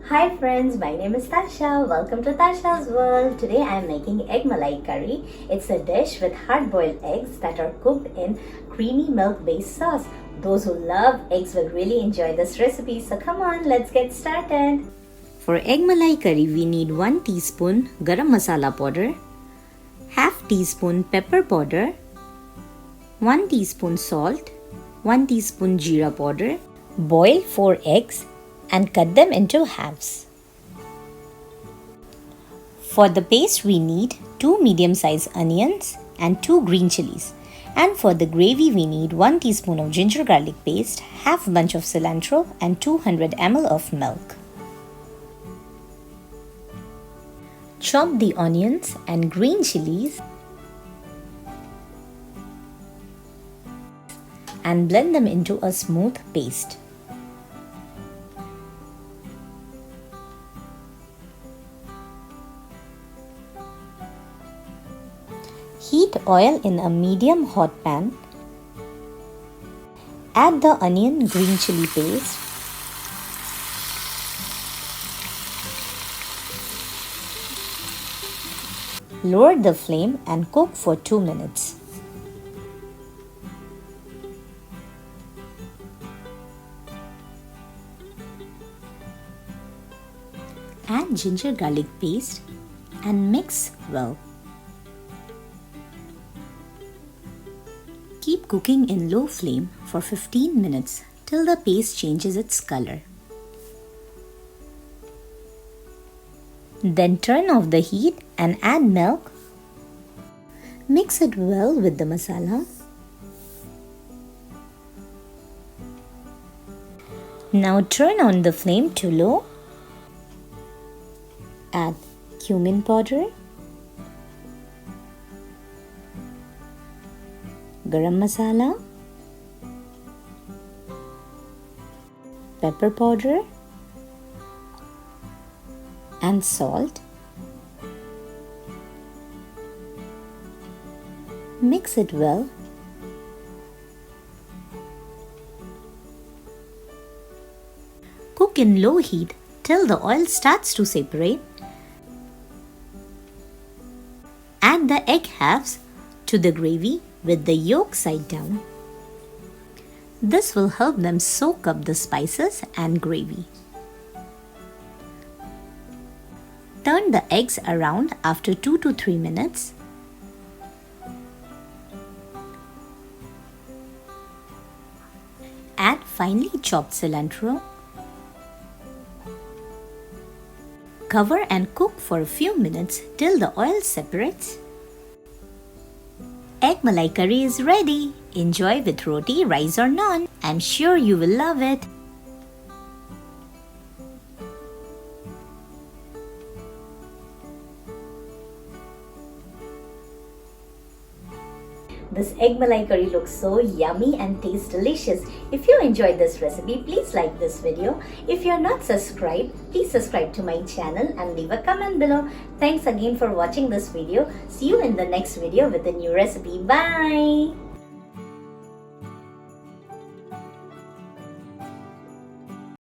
Hi friends, my name is Tasha. Welcome to Tasha's World. Today I am making Egg Malai Curry. It's a dish with hard-boiled eggs that are cooked in creamy milk-based sauce. Those who love eggs will really enjoy this recipe. So come on, let's get started. For Egg Malai Curry, we need 1 teaspoon Garam Masala powder, half teaspoon pepper powder, 1 teaspoon salt, 1 teaspoon jeera powder. Boil 4 eggs and cut them into halves. For the paste, we need 2 medium-sized onions and 2 green chillies. And for the gravy, we need 1 teaspoon of ginger garlic paste, half bunch of cilantro and 200 ml of milk. Chop the onions and green chillies and blend them into a smooth paste. Heat oil in a medium hot pan. Add the onion green chilli paste. Lower the flame and cook for 2 minutes. Add ginger garlic paste and mix well. Keep cooking in low flame for 15 minutes till the paste changes its color. Then turn off the heat and add milk. Mix it well with the masala. Now turn on the flame to low. Add cumin powder, Garam Masala, pepper powder and salt. Mix it well. Cook in low heat till the oil starts to separate. Add the egg halves to the gravy with the yolk side down. This will help them soak up the spices and gravy. Turn the eggs around after 2 to 3 minutes. Add finely chopped cilantro. Cover and cook for a few minutes till the oil separates. Egg Malai Curry is ready. Enjoy with roti, rice or naan. I'm sure you will love it. This Egg Malai Curry looks so yummy and tastes delicious. If you enjoyed this recipe, please like this video. If you are not subscribed, please subscribe to my channel and leave a comment below. Thanks again for watching this video. See you in the next video with a new recipe. Bye!